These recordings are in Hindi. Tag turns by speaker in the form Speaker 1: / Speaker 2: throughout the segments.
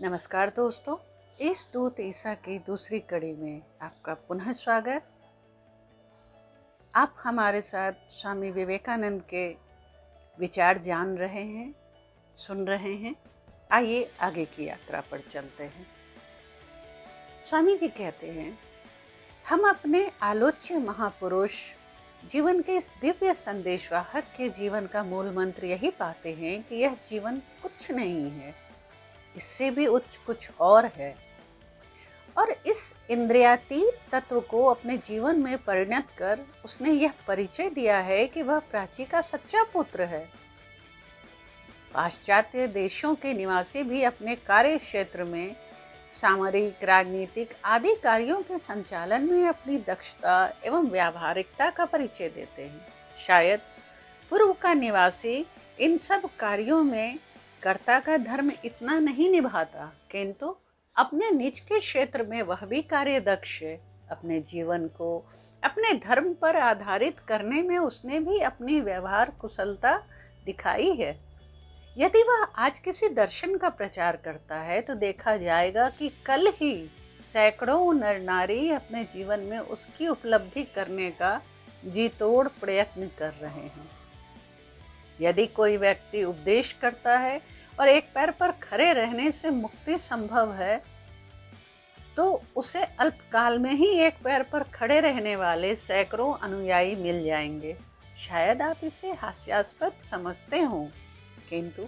Speaker 1: नमस्कार दोस्तों, इस दूत ईसा की दूसरी कड़ी में आपका पुनः स्वागत। आप हमारे साथ स्वामी विवेकानंद के विचार जान रहे हैं, सुन रहे हैं। आइए आगे की यात्रा पर चलते हैं। स्वामी जी कहते हैं, हम अपने आलोच्य महापुरुष जीवन के इस दिव्य संदेशवाहक के जीवन का मूल मंत्र यही पाते हैं कि यह जीवन कुछ नहीं है, इससे भी उच्च कुछ और है। और इस इंद्रियातीत तत्व को अपने जीवन में परिणत कर उसने यह परिचय दिया है कि वह प्राची का सच्चा पुत्र है। पाश्चात्य देशों के निवासी भी अपने कार्य क्षेत्र में सामरिक, राजनीतिक आदि कार्यों के संचालन में अपनी दक्षता एवं व्यावहारिकता का परिचय देते हैं। शायद पूर्व का निवासी इन सब कार्यों में कर्ता का धर्म इतना नहीं निभाता, किंतु अपने निज के क्षेत्र में वह भी कार्यदक्ष है। अपने जीवन को अपने धर्म पर आधारित करने में उसने भी अपनी व्यवहार कुशलता दिखाई है। यदि वह आज किसी दर्शन का प्रचार करता है तो देखा जाएगा कि कल ही सैकड़ों नर नारी अपने जीवन में उसकी उपलब्धि करने का जी तोड़ प्रयत्न कर रहे हैं। यदि कोई व्यक्ति उपदेश करता है और एक पैर पर खड़े रहने से मुक्ति संभव है, तो उसे अल्पकाल में ही एक पैर पर खड़े रहने वाले सैकड़ों अनुयायी मिल जाएंगे। शायद आप इसे हास्यास्पद समझते हो, किंतु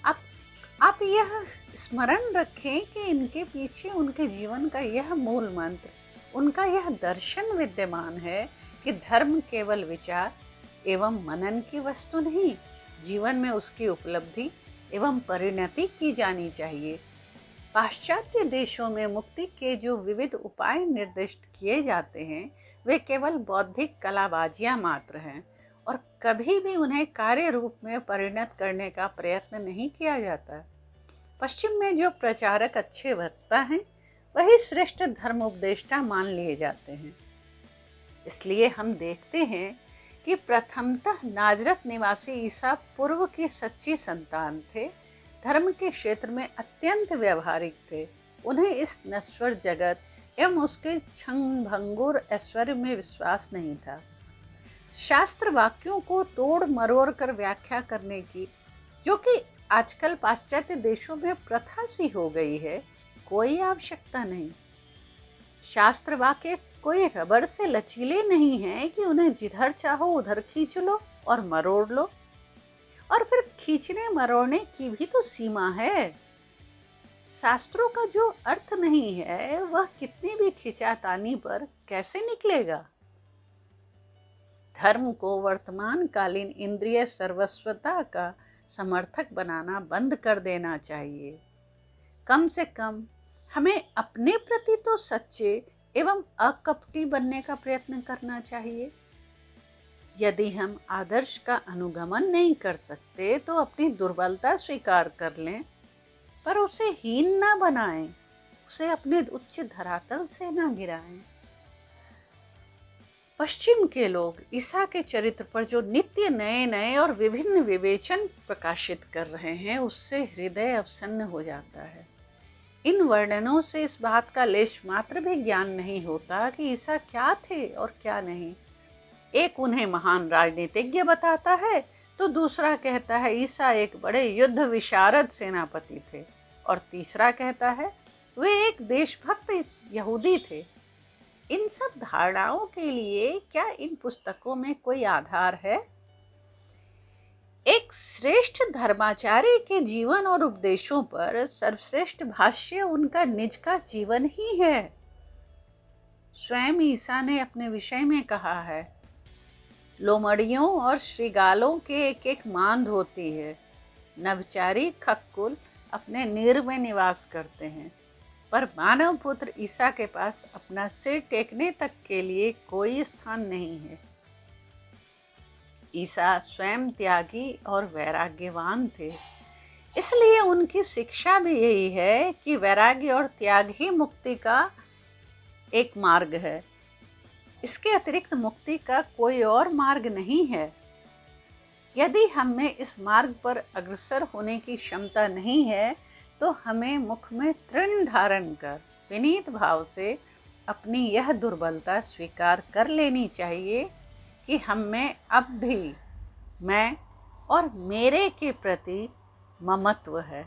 Speaker 1: आप यह स्मरण रखें कि इनके पीछे उनके जीवन का यह मूल मंत्र, उनका यह दर्शन विद्यमान है कि धर्म केवल विचार एवं मनन की वस्तु नहीं, जीवन में उसकी उपलब्धि एवं परिणति की जानी चाहिए। पाश्चात्य देशों में मुक्ति के जो विविध उपाय निर्दिष्ट किए जाते हैं, वे केवल बौद्धिक कलाबाजियां मात्र हैं और कभी भी उन्हें कार्य रूप में परिणत करने का प्रयत्न नहीं किया जाता। पश्चिम में जो प्रचारक अच्छे वक्ता हैं, वही श्रेष्ठ धर्म उपदेष्टा मान लिए जाते हैं। इसलिए हम देखते हैं कि प्रथमतः नाजरत निवासी ईसा पूर्व की सच्ची संतान थे। धर्म के क्षेत्र में अत्यंत व्यवहारिक थे। उन्हें इस नश्वर जगत एवं उसके क्षण भंगुर ऐश्वर्य में विश्वास नहीं था। शास्त्र वाक्यों को तोड़ मरोड़ कर व्याख्या करने की, जो कि आजकल पाश्चात्य देशों में प्रथा सी हो गई है, कोई आवश्यकता नहीं। शास्त्र वाक्य कोई रबड़ से लचीले नहीं है कि उन्हें जिधर चाहो उधर खींच लो और मरोड़ लो। और फिर खींचने मरोड़ने की भी तो सीमा है। शास्त्रों का जो अर्थ नहीं है, वह कितनी भी खिंचातानी पर कैसे निकलेगा। धर्म को वर्तमान कालीन इंद्रिय सर्वस्वता का समर्थक बनाना बंद कर देना चाहिए। कम से कम हमें अपने प्रति तो सच्चे एवं अकपटी बनने का प्रयत्न करना चाहिए। यदि हम आदर्श का अनुगमन नहीं कर सकते तो अपनी दुर्बलता स्वीकार कर लें, पर उसे हीन ना बनाएं, उसे अपने उच्च धरातल से ना गिराएं। पश्चिम के लोग ईसा के चरित्र पर जो नित्य नए नए और विभिन्न विवेचन प्रकाशित कर रहे हैं, उससे हृदय अवसन्न हो जाता है। इन वर्णनों से इस बात का लेश मात्र भी ज्ञान नहीं होता कि ईसा क्या थे और क्या नहीं। एक उन्हें महान राजनीतिज्ञ बताता है, तो दूसरा कहता है ईसा एक बड़े युद्ध विशारद सेनापति थे, और तीसरा कहता है वे एक देशभक्त यहूदी थे। इन सब धारणाओं के लिए क्या इन पुस्तकों में कोई आधार है? एक श्रेष्ठ धर्माचार्य के जीवन और उपदेशों पर सर्वश्रेष्ठ भाष्य उनका निज का जीवन ही है। स्वयं ईसा ने अपने विषय में कहा है, लोमड़ियों और श्रृगालों के एक एक मांद होती है। नभचारी खक्कुल अपने नीर में निवास करते हैं, पर मानव पुत्र ईसा के पास अपना सिर टेकने तक के लिए कोई स्थान नहीं है। ईसा स्वयं त्यागी और वैराग्यवान थे, इसलिए उनकी शिक्षा भी यही है कि वैराग्य और त्याग ही मुक्ति का एक मार्ग है। इसके अतिरिक्त मुक्ति का कोई और मार्ग नहीं है। यदि हम में इस मार्ग पर अग्रसर होने की क्षमता नहीं है, तो हमें मुख में तृण धारण कर विनीत भाव से अपनी यह दुर्बलता स्वीकार कर लेनी चाहिए कि हम में अब भी मैं और मेरे के प्रति ममत्व है,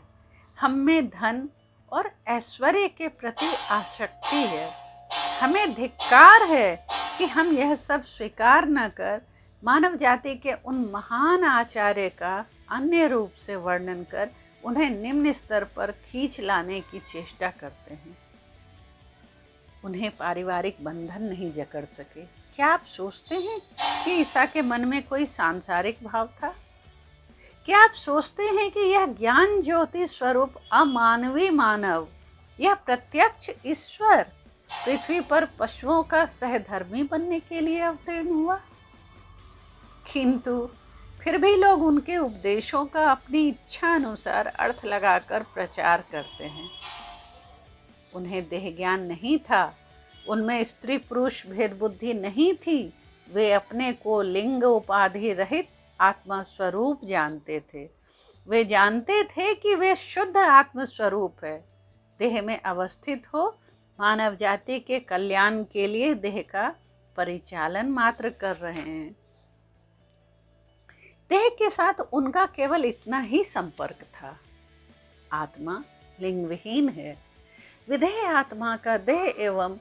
Speaker 1: हम में धन और ऐश्वर्य के प्रति आसक्ति है। हमें धिक्कार है कि हम यह सब स्वीकार न कर मानव जाति के उन महान आचार्य का अन्य रूप से वर्णन कर उन्हें निम्न स्तर पर खींच लाने की चेष्टा करते हैं। उन्हें पारिवारिक बंधन नहीं जकड़ सके। क्या आप सोचते हैं कि ईसा के मन में कोई सांसारिक भाव था? क्या आप सोचते हैं कि यह ज्ञान ज्योति स्वरूप अमानवीय मानव, यह प्रत्यक्ष ईश्वर पृथ्वी पर पशुओं का सहधर्मी बनने के लिए अवतीर्ण हुआ? किंतु फिर भी लोग उनके उपदेशों का अपनी इच्छा अनुसार अर्थ लगाकर प्रचार करते हैं। उन्हें देह ज्ञान नहीं था, उनमें स्त्री पुरुष भेद बुद्धि नहीं थी। वे अपने को लिंग उपाधि रहित आत्मा स्वरूप जानते थे। वे जानते थे कि वे शुद्ध आत्म स्वरूप है, देह में अवस्थित हो मानव जाति के कल्याण के लिए देह का परिचालन मात्र कर रहे हैं। देह के साथ उनका केवल इतना ही संपर्क था। आत्मा लिंग विहीन है। विधेय आत्मा का देह एवं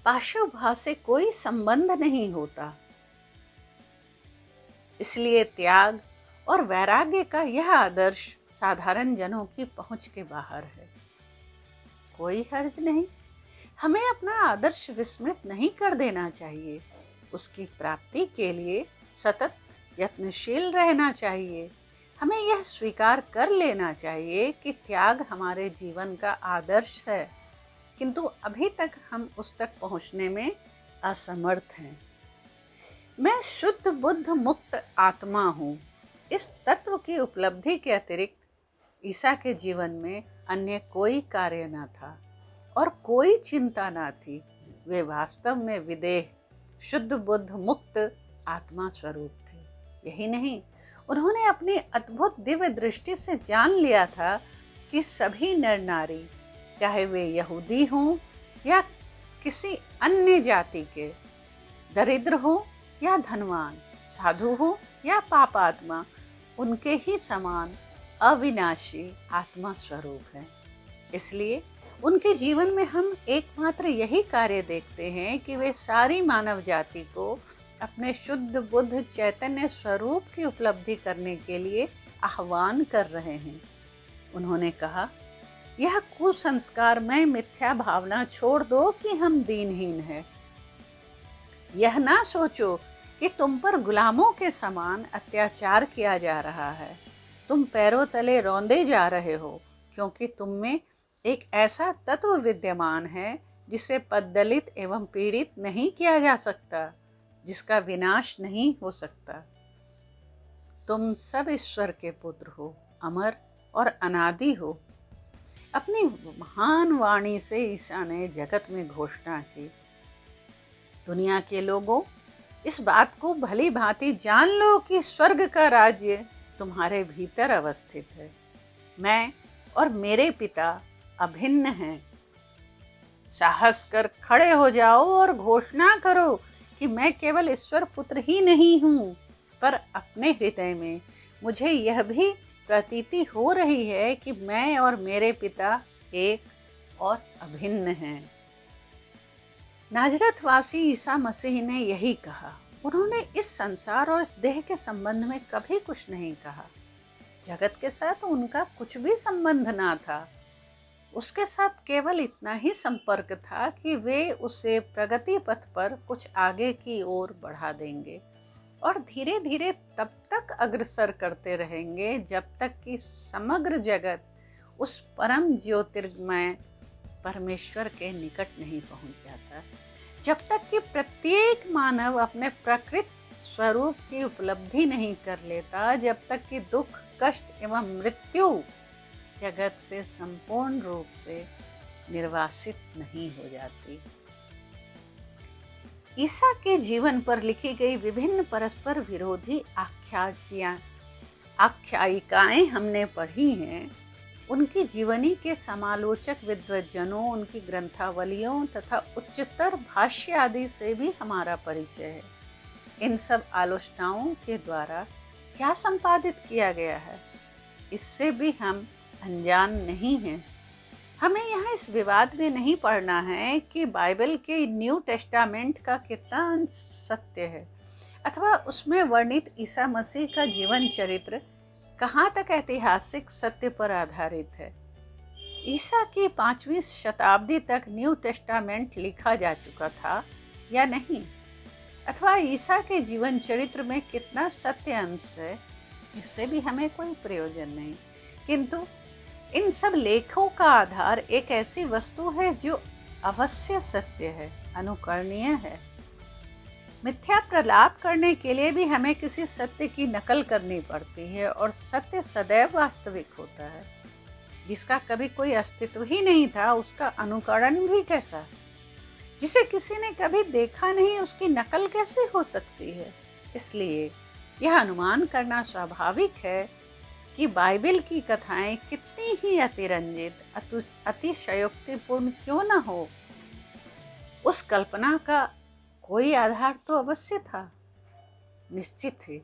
Speaker 1: पाशव भाव से कोई संबंध नहीं होता। इसलिए त्याग और वैराग्य का यह आदर्श साधारण जनों की पहुंच के बाहर है। कोई हर्ज नहीं, हमें अपना आदर्श विस्मृत नहीं कर देना चाहिए। उसकी प्राप्ति के लिए सतत यत्नशील रहना चाहिए। हमें यह स्वीकार कर लेना चाहिए कि त्याग हमारे जीवन का आदर्श है, किंतु अभी तक हम उस तक पहुंचने में असमर्थ हैं। मैं शुद्ध बुद्ध मुक्त आत्मा हूँ। इस तत्व की उपलब्धि के अतिरिक्त ईसा के जीवन में अन्य कोई कार्य न था और कोई चिंता न थी। वे वास्तव में विदेह शुद्ध बुद्ध मुक्त आत्मा स्वरूप थे। यही नहीं, उन्होंने अपनी अद्भुत दिव्य दृष्टि से जान लिया था कि सभी नर नारी, चाहे वे यहूदी हों या किसी अन्य जाति के, दरिद्र हो या धनवान, साधु हो या पापात्मा, उनके ही समान अविनाशी आत्मा स्वरूप है। इसलिए उनके जीवन में हम एकमात्र यही कार्य देखते हैं कि वे सारी मानव जाति को अपने शुद्ध बुद्ध चैतन्य स्वरूप की उपलब्धि करने के लिए आह्वान कर रहे हैं। उन्होंने कहा, यह कुसंस्कार में मिथ्या भावना छोड़ दो कि हम दीनहीन हैं। यह ना सोचो कि तुम पर गुलामों के समान अत्याचार किया जा रहा है। तुम पैरों तले रौंदे जा रहे हो, क्योंकि तुम में एक ऐसा तत्व विद्यमान है जिसे पददलित एवं पीड़ित नहीं किया जा सकता, जिसका विनाश नहीं हो सकता। तुम सब ईश्वर के पुत्र हो, अमर और अनादि हो। अपनी महान वाणी से ईसा ने जगत में घोषणा की, दुनिया के लोगों, इस बात को भली भांति जान लो कि स्वर्ग का राज्य तुम्हारे भीतर अवस्थित है। मैं और मेरे पिता अभिन्न हैं। साहस कर खड़े हो जाओ और घोषणा करो कि मैं केवल ईश्वर पुत्र ही नहीं हूँ, पर अपने हृदय में मुझे यह भी प्रतीति हो रही है कि मैं और मेरे पिता एक और अभिन्न हैं। नाजरतवासी ईसा मसीह ने यही कहा। उन्होंने इस संसार और इस देह के संबंध में कभी कुछ नहीं कहा। जगत के साथ उनका कुछ भी संबंध ना था। उसके साथ केवल इतना ही संपर्क था कि वे उसे प्रगति पथ पर कुछ आगे की ओर बढ़ा देंगे और धीरे धीरे तब तक अग्रसर करते रहेंगे जब तक कि समग्र जगत उस परम ज्योतिर्मय परमेश्वर के निकट नहीं पहुंच जाता, जब तक कि प्रत्येक मानव अपने प्रकृत स्वरूप की उपलब्धि नहीं कर लेता, जब तक कि दुख, कष्ट एवं मृत्यु जगत से संपूर्ण रूप से निर्वासित नहीं हो जाती। ईसा के जीवन पर लिखी गई विभिन्न परस्पर विरोधी आख्यायिकाएं हमने पढ़ी हैं। उनकी जीवनी के समालोचक विद्वज्जनों, उनकी ग्रंथावलियों तथा उच्चतर भाष्य आदि से भी हमारा परिचय है। इन सब आलोचनाओं के द्वारा क्या संपादित किया गया है, इससे भी हम अनजान नहीं हैं। हमें यहाँ इस विवाद में नहीं पड़ना है कि बाइबल के न्यू टेस्टामेंट का कितना अंश सत्य है, अथवा उसमें वर्णित ईसा मसीह का जीवन चरित्र कहाँ तक ऐतिहासिक सत्य पर आधारित है। ईसा की 5वीं शताब्दी तक न्यू टेस्टामेंट लिखा जा चुका था या नहीं, अथवा ईसा के जीवन चरित्र में कितना सत्य अंश है, इससे भी हमें कोई प्रयोजन नहीं। किंतु इन सब लेखों का आधार एक ऐसी वस्तु है जो अवश्य सत्य है, अनुकरणीय है। मिथ्या प्रलाप करने के लिए भी हमें किसी सत्य की नकल करनी पड़ती है, और सत्य सदैव वास्तविक होता है। जिसका कभी कोई अस्तित्व ही नहीं था, उसका अनुकरण भी कैसा? जिसे किसी ने कभी देखा नहीं, उसकी नकल कैसे हो सकती है? इसलिए यह अनुमान करना स्वाभाविक है कि बाइबल की कथाएं कितनी ही अतिरंजित, अतिशयोक्तिपूर्ण क्यों न हो, उस कल्पना का कोई आधार तो अवश्य था। निश्चित ही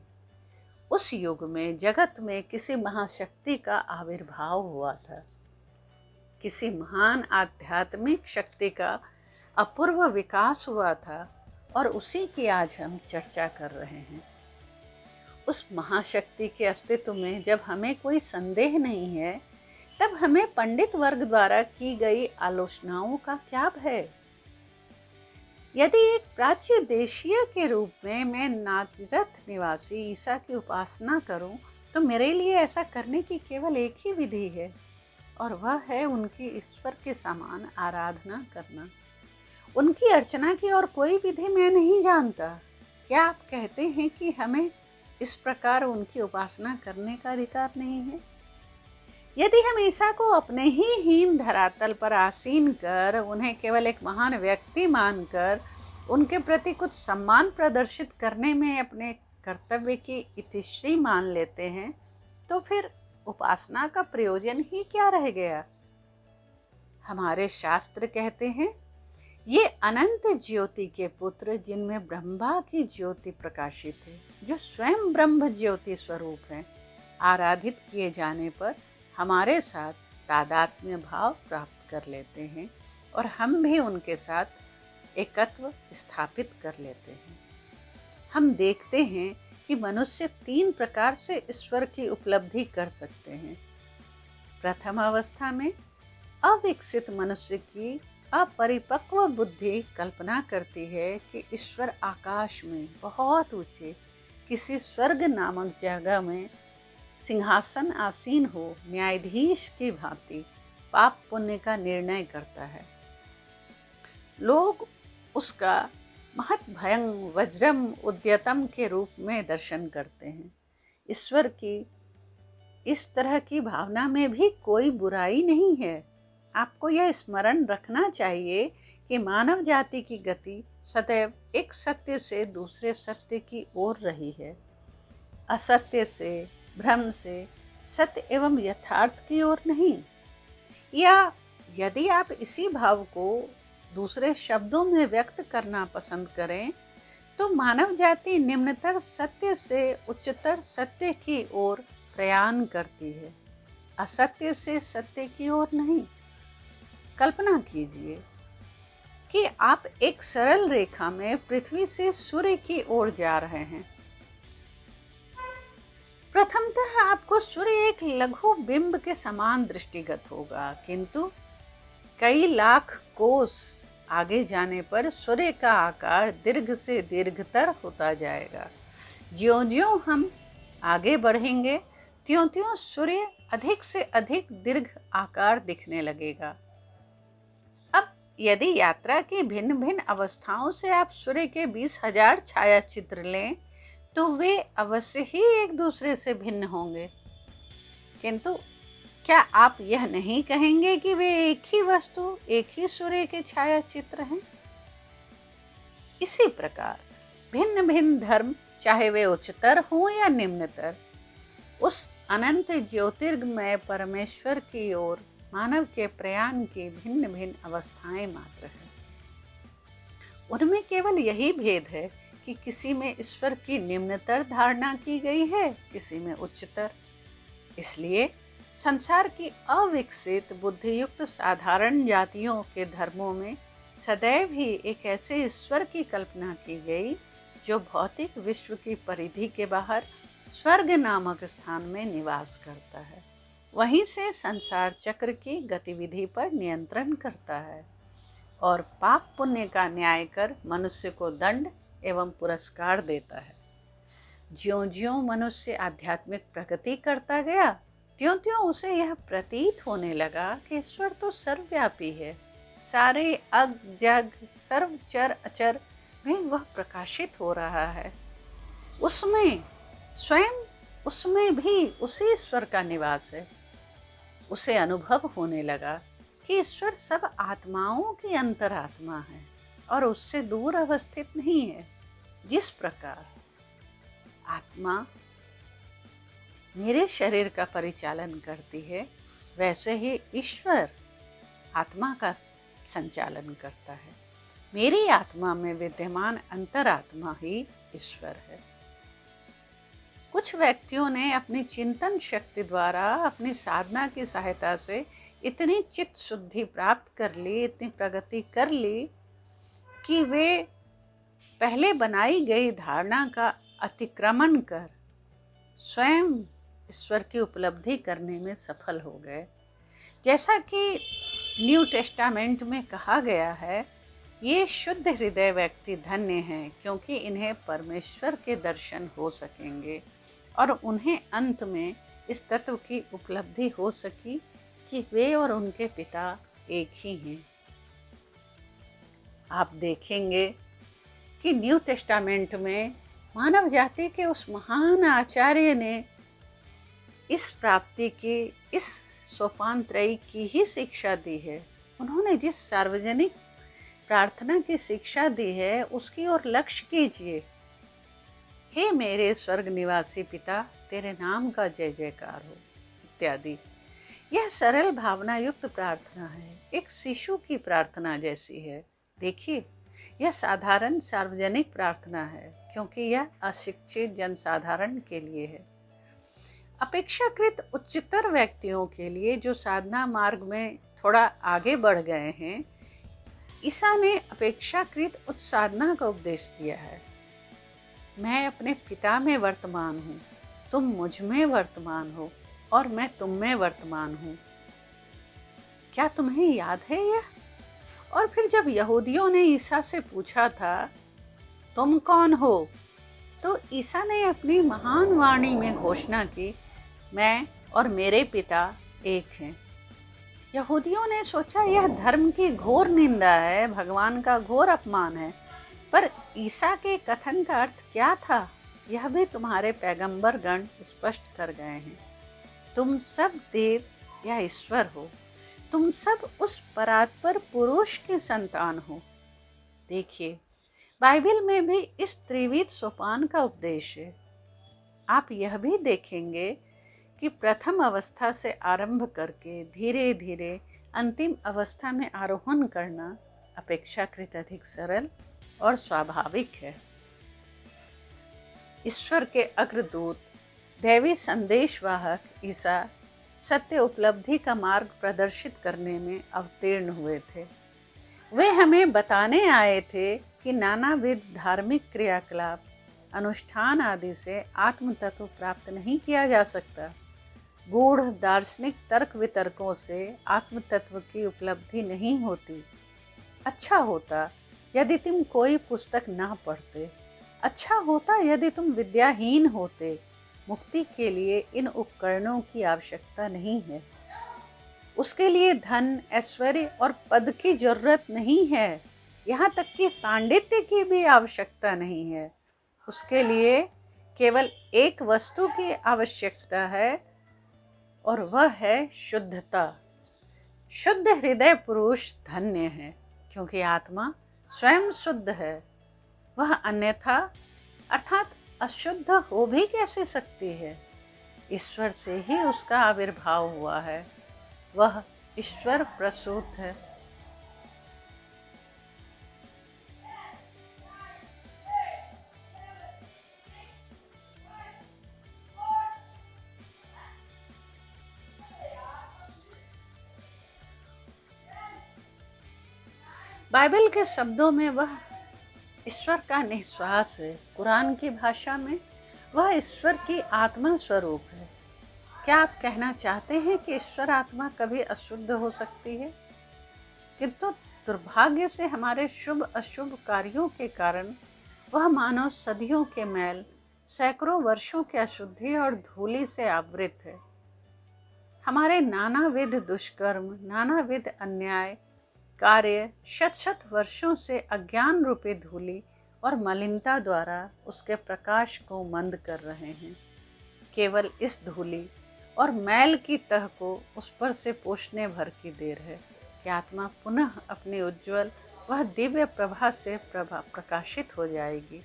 Speaker 1: उस युग में जगत में किसी महाशक्ति का आविर्भाव हुआ था, किसी महान आध्यात्मिक शक्ति का अपूर्व विकास हुआ था, और उसी की आज हम चर्चा कर रहे हैं। उस महाशक्ति के अस्तित्व में जब हमें कोई संदेह नहीं है, तब हमें पंडित वर्ग द्वारा की गई आलोचनाओं का क्या भय? यदि एक प्राच्य देशीय के रूप में मैं नाजरत निवासी ईसा की उपासना करूं, तो मेरे लिए ऐसा करने की केवल एक ही विधि है, और वह है उनकी ईश्वर के समान आराधना करना। उनकी अर्चना की और कोई विधि मैं नहीं जानता। क्या आप कहते हैं कि हमें इस प्रकार उनकी उपासना करने का अधिकार नहीं है? यदि हम ईसा को अपने ही हीन धरातल पर आसीन कर, उन्हें केवल एक महान व्यक्ति मानकर उनके प्रति कुछ सम्मान प्रदर्शित करने में अपने कर्तव्य की इतिश्री मान लेते हैं, तो फिर उपासना का प्रयोजन ही क्या रह गया? हमारे शास्त्र कहते हैं, ये अनंत ज्योति के पुत्र जिनमें ब्रह्मा की ज्योति प्रकाशित है, जो स्वयं ब्रह्म ज्योति स्वरूप है, आराधित किए जाने पर हमारे साथ तादात्म्य भाव प्राप्त कर लेते हैं, और हम भी उनके साथ एकत्व स्थापित कर लेते हैं। हम देखते हैं कि मनुष्य 3 प्रकार से ईश्वर की उपलब्धि कर सकते हैं। प्रथम अवस्था में अविकसित मनुष्य की अपरिपक्व बुद्धि कल्पना करती है कि ईश्वर आकाश में बहुत ऊंचे किसी स्वर्ग नामक जगह में सिंहासन आसीन हो, न्यायाधीश की भांति पाप पुण्य का निर्णय करता है। लोग उसका महत भयं वज्रम उद्यतम के रूप में दर्शन करते हैं। ईश्वर की इस तरह की भावना में भी कोई बुराई नहीं है। आपको यह स्मरण रखना चाहिए कि मानव जाति की गति सदैव एक सत्य से दूसरे सत्य की ओर रही है, असत्य से, भ्रम से सत्य एवं यथार्थ की ओर नहीं। या यदि आप इसी भाव को दूसरे शब्दों में व्यक्त करना पसंद करें, तो मानव जाति निम्नतर सत्य से उच्चतर सत्य की ओर प्रयाण करती है, असत्य से सत्य की ओर नहीं। कल्पना कीजिए कि आप एक सरल रेखा में पृथ्वी से सूर्य की ओर जा रहे हैं। प्रथमतः आपको सूर्य एक लघु बिंब के समान दृष्टिगत होगा, किंतु कई लाख कोस आगे जाने पर सूर्य का आकार दीर्घ से दीर्घतर होता जाएगा। ज्यों-ज्यों हम आगे बढ़ेंगे, त्यों-त्यों सूर्य अधिक से अधिक दीर्घ आकार दिखने लगेगा। अब यदि यात्रा की भिन्न भिन्न अवस्थाओं से आप सूर्य के 20,000 छाया चित्र लें, तो वे अवश्य ही एक दूसरे से भिन्न होंगे। किंतु क्या आप यह नहीं कहेंगे कि वे एक ही वस्तु, एक ही सूर्य के छाया चित्र हैं? इसी प्रकार भिन्न भिन्न धर्म, चाहे वे उच्चतर हों या निम्नतर, उस अनंत ज्योतिर्गमय परमेश्वर की ओर मानव के प्रयाण की भिन्न भिन्न अवस्थाएं मात्र है। उनमें केवल यही भेद है कि किसी में ईश्वर की निम्नतर धारणा की गई है, किसी में उच्चतर। इसलिए संसार की अविकसित बुद्धियुक्त साधारण जातियों के धर्मों में सदैव ही एक ऐसे ईश्वर की कल्पना की गई जो भौतिक विश्व की परिधि के बाहर स्वर्ग नामक स्थान में निवास करता है, वहीं से संसार चक्र की गतिविधि पर नियंत्रण करता है और पाप पुण्य का न्याय कर मनुष्य को दंड एवं पुरस्कार देता है। ज्यों-ज्यों मनुष्य आध्यात्मिक प्रगति करता गया, त्यों-त्यों उसे यह प्रतीत होने लगा कि ईश्वर तो सर्वव्यापी है, सारे अग जग सर्व चर अचर में वह प्रकाशित हो रहा है। उसमें स्वयं उसमें भी उसी ईश्वर का निवास है। उसे अनुभव होने लगा कि ईश्वर सब आत्माओं की अंतरात्मा है और उससे दूर अवस्थित नहीं है। जिस प्रकार आत्मा मेरे शरीर का परिचालन करती है, वैसे ही ईश्वर आत्मा का संचालन करता है। मेरी आत्मा में विद्यमान अंतरात्मा ही ईश्वर है। कुछ व्यक्तियों ने अपनी चिंतन शक्ति द्वारा अपनी साधना की सहायता से इतनी चित्त शुद्धि प्राप्त कर ली, इतनी प्रगति कर ली कि वे पहले बनाई गई धारणा का अतिक्रमण कर स्वयं ईश्वर की उपलब्धि करने में सफल हो गए। जैसा कि न्यू टेस्टामेंट में कहा गया है, ये शुद्ध हृदय व्यक्ति धन्य हैं, क्योंकि इन्हें परमेश्वर के दर्शन हो सकेंगे और उन्हें अंत में इस तत्व की उपलब्धि हो सकी कि वे और उनके पिता एक ही हैं। आप देखेंगे कि न्यू टेस्टामेंट में मानव जाति के उस महान आचार्य ने इस प्राप्ति की, इस सोपान त्रयी की ही शिक्षा दी है। उन्होंने जिस सार्वजनिक प्रार्थना की शिक्षा दी है, उसकी ओर लक्ष्य कीजिए। हे मेरे स्वर्ग निवासी पिता, तेरे नाम का जय जयकार हो इत्यादि। यह सरल भावना युक्त प्रार्थना है, एक शिशु की प्रार्थना जैसी है। देखिए, यह साधारण सार्वजनिक प्रार्थना है, क्योंकि यह अशिक्षित जनसाधारण के लिए है। अपेक्षाकृत उच्चतर व्यक्तियों के लिए जो साधना मार्ग में थोड़ा आगे बढ़ गए हैं, ईसा ने अपेक्षाकृत उच्च साधना का उपदेश दिया है। मैं अपने पिता में वर्तमान हूँ, तुम मुझ में वर्तमान हो और मैं तुम में वर्तमान हूँ। क्या तुम्हें याद है यह? और फिर जब यहूदियों ने ईसा से पूछा था, तुम कौन हो? तो ईसा ने अपनी महान वाणी में घोषणा की, मैं और मेरे पिता एक हैं। यहूदियों ने सोचा यह धर्म की घोर निंदा है, भगवान का घोर अपमान है। पर ईसा के कथन का अर्थ क्या था, यह भी तुम्हारे पैगंबर गण स्पष्ट कर गए हैं। तुम सब देव या ईश्वर हो, तुम सब उस परात्पर पुरुष की संतान हो। देखिए, बाइबल में भी इस त्रिविध सोपान का उपदेश है। आप यह भी देखेंगे कि प्रथम अवस्था से आरंभ करके धीरे धीरे अंतिम अवस्था में आरोहण करना अपेक्षाकृत अधिक सरल और स्वाभाविक है। ईश्वर के अग्रदूत दैवी संदेशवाहक ईसा सत्य उपलब्धि का मार्ग प्रदर्शित करने में अवतीर्ण हुए थे। वे हमें बताने आए थे कि नानाविध धार्मिक क्रियाकलाप, अनुष्ठान आदि से आत्म तत्व प्राप्त नहीं किया जा सकता। गूढ़ दार्शनिक तर्क वितर्कों से आत्म तत्व की उपलब्धि नहीं होती। अच्छा होता यदि तुम कोई पुस्तक ना पढ़ते, अच्छा होता यदि तुम विद्याहीन होते। मुक्ति के लिए इन उपकरणों की आवश्यकता नहीं है। उसके लिए धन, ऐश्वर्य और पद की जरूरत नहीं है, यहाँ तक कि पांडित्य की भी आवश्यकता नहीं है। उसके लिए केवल एक वस्तु की आवश्यकता है और वह है शुद्धता। शुद्ध हृदय पुरुष धन्य है, क्योंकि आत्मा स्वयं शुद्ध है। वह अन्यथा अर्थात अशुद्ध हो भी कैसे सकती है? ईश्वर से ही उसका आविर्भाव हुआ है। वह ईश्वर प्रसूत है। बाइबल के शब्दों में वह ईश्वर का निश्वास है। कुरान की भाषा में वह ईश्वर की आत्मा स्वरूप है। क्या आप कहना चाहते हैं कि ईश्वर आत्मा कभी अशुद्ध हो सकती है? किंतु दुर्भाग्य से हमारे शुभ अशुभ कार्यों के कारण वह मानव सदियों के मैल, सैकड़ों वर्षों की अशुद्धि और धूलि से आवृत है। हमारे नानाविध दुष्कर्म, नानाविध अन्याय कार्य शत शत वर्षों से अज्ञान रूपी धूलि और मलिनता द्वारा उसके प्रकाश को मंद कर रहे हैं। केवल इस धूलि और मैल की तह को उस पर से पोंछने भर की देर है कि आत्मा पुनः अपने उज्ज्वल वह दिव्य प्रभा से प्रकाशित हो जाएगी।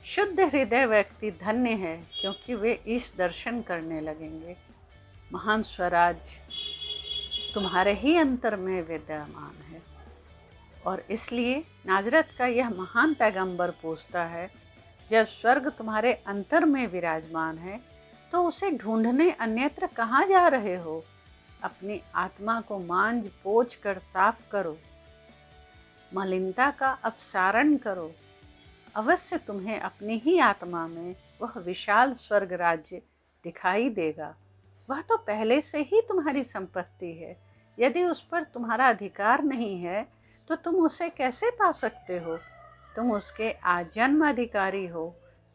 Speaker 1: शुद्ध हृदय व्यक्ति धन्य है, क्योंकि वे ईश दर्शन करने लगेंगे। महान स्वराज तुम्हारे ही अंतर में विद्यमान है। और इसलिए नाजरत का यह महान पैगंबर पूछता है, जब स्वर्ग तुम्हारे अंतर में विराजमान है तो उसे ढूंढने अन्यत्र कहाँ जा रहे हो? अपनी आत्मा को मांझ पोंछ कर साफ करो, मलिनता का अपसारण करो। अवश्य तुम्हें अपनी ही आत्मा में वह विशाल स्वर्ग राज्य दिखाई देगा। वह तो पहले से ही तुम्हारी संपत्ति है। यदि उस पर तुम्हारा अधिकार नहीं है तो तुम उसे कैसे पा सकते हो? तुम उसके आजन्म अधिकारी हो,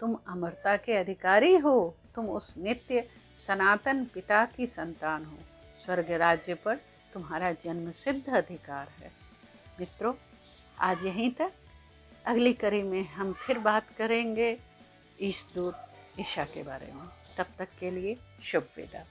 Speaker 1: तुम अमरता के अधिकारी हो, तुम उस नित्य सनातन पिता की संतान हो। स्वर्ग राज्य पर तुम्हारा जन्म सिद्ध अधिकार है। मित्रों, आज यहीं तक। अगली कड़ी में हम फिर बात करेंगे ईश दूत ईशा के बारे में। तब तक के लिए शुभ विदा।